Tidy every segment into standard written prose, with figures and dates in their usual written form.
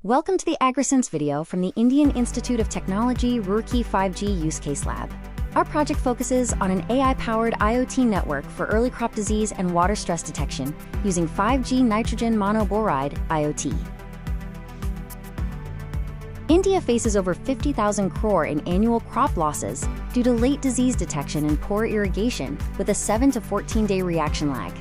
Welcome to the AgriSense video from the Indian Institute of Technology Roorkee 5G Use Case Lab. Our project focuses on an AI-powered IoT network for early crop disease and water stress detection using 5G nitrogen monoboride IoT. India faces over 50,000 crore in annual crop losses due to late disease detection and poor irrigation with a 7 to 14-day reaction lag.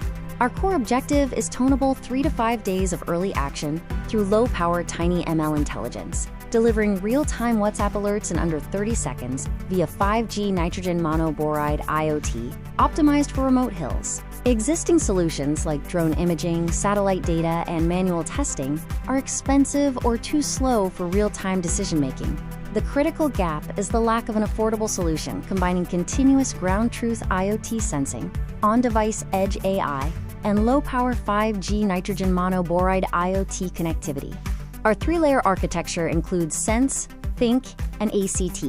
Our core objective is tonable 3 to 5 days of early action through low-power TinyML intelligence, delivering real-time WhatsApp alerts in under 30 seconds via 5G nitrogen monoboride IoT, optimized for remote hills. Existing solutions like drone imaging, satellite data, and manual testing are expensive or too slow for real-time decision-making. The critical gap is the lack of an affordable solution combining continuous ground truth IoT sensing, on-device edge AI, and low-power 5G nitrogen monoboride IoT connectivity. Our three-layer architecture includes Sense, Think, and ACT.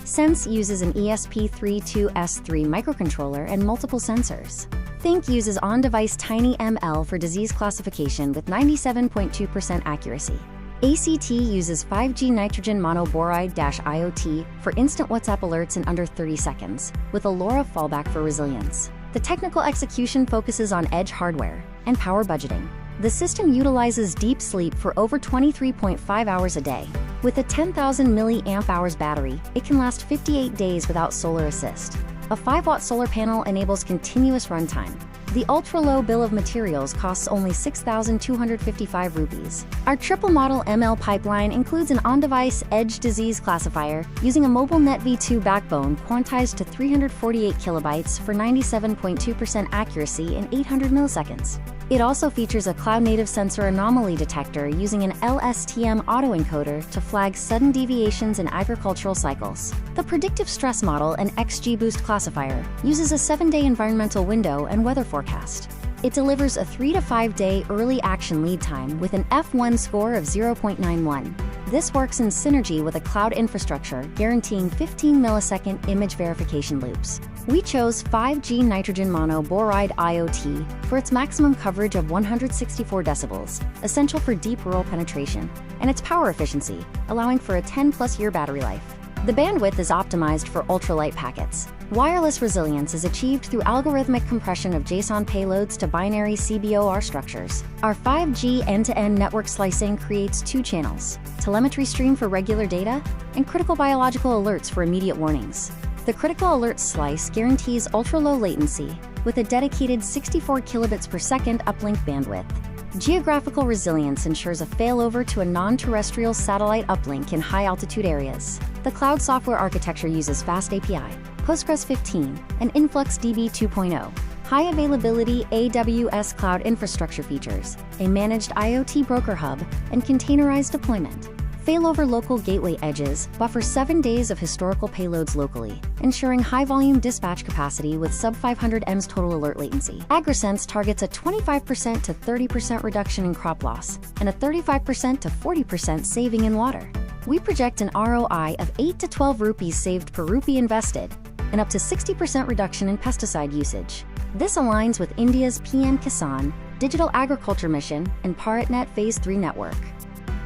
Sense uses an ESP32S3 microcontroller and multiple sensors. Think uses on-device TinyML for disease classification with 97.2% accuracy. ACT uses 5G nitrogen monoboride-IoT for instant WhatsApp alerts in under 30 seconds, with a LoRa fallback for resilience. The technical execution focuses on edge hardware and power budgeting. The system utilizes deep sleep for over 23.5 hours a day. With a 10,000 mAh battery, it can last 58 days without solar assist. A 5-watt solar panel enables continuous runtime. The ultra-low bill of materials costs only 6,255 rupees. Our triple model ML pipeline includes an on-device edge disease classifier using a mobile NetV2 backbone quantized to 348 kilobytes for 97.2% accuracy in 800 milliseconds. It also features a cloud-native sensor anomaly detector using an LSTM autoencoder to flag sudden deviations in agricultural cycles. The predictive stress model and XGBoost classifier uses a 7-day environmental window and weather forecast. It delivers a 3 to 5 day early action lead time with an F1 score of 0.91. This works in synergy with a cloud infrastructure guaranteeing 15 millisecond image verification loops. We chose 5G nitrogen monoboride IoT for its maximum coverage of 164 decibels, essential for deep rural penetration, and its power efficiency, allowing for a 10+ year battery life. The bandwidth is optimized for ultralight packets. Wireless resilience is achieved through algorithmic compression of JSON payloads to binary CBOR structures. Our 5G end-to-end network slicing creates 2 channels: telemetry stream for regular data and critical biological alerts for immediate warnings. The critical alert slice guarantees ultra-low latency with a dedicated 64 kilobits per second uplink bandwidth. Geographical resilience ensures a failover to a non-terrestrial satellite uplink in high-altitude areas. The cloud software architecture uses FastAPI, Postgres 15, and InfluxDB 2.0. High availability AWS cloud infrastructure features, a managed IoT broker hub, and containerized deployment. Failover local gateway edges buffer 7 days of historical payloads locally, ensuring high-volume dispatch capacity with sub-500 ms total alert latency. AgriSense targets a 25% to 30% reduction in crop loss and a 35% to 40% saving in water. We project an ROI of 8 to 12 rupees saved per rupee invested and up to 60% reduction in pesticide usage. This aligns with India's PM-KISAN, Digital Agriculture Mission, and BharatNet Phase 3 network.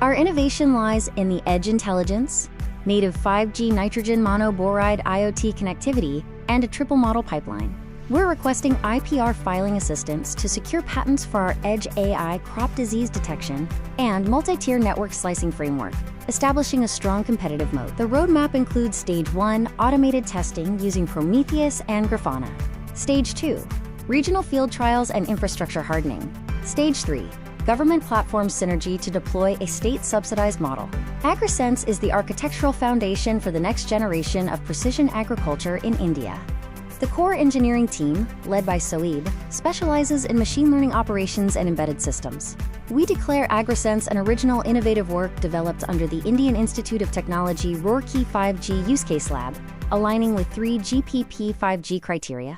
Our innovation lies in the edge intelligence, native 5G nitrogen monoboride IoT connectivity, and a triple model pipeline. We're requesting IPR filing assistance to secure patents for our edge AI crop disease detection and multi-tier network slicing framework, establishing a strong competitive moat. The roadmap includes Stage 1, automated testing using Prometheus and Grafana. Stage 2, regional field trials and infrastructure hardening. Stage 3, government platform synergy to deploy a state-subsidized model. AgriSense is the architectural foundation for the next generation of precision agriculture in India. The core engineering team, led by Soeb, specializes in machine learning operations and embedded systems. We declare AgriSense an original innovative work developed under the Indian Institute of Technology Roorkee 5G Use Case Lab, aligning with 3 GPP 5G criteria.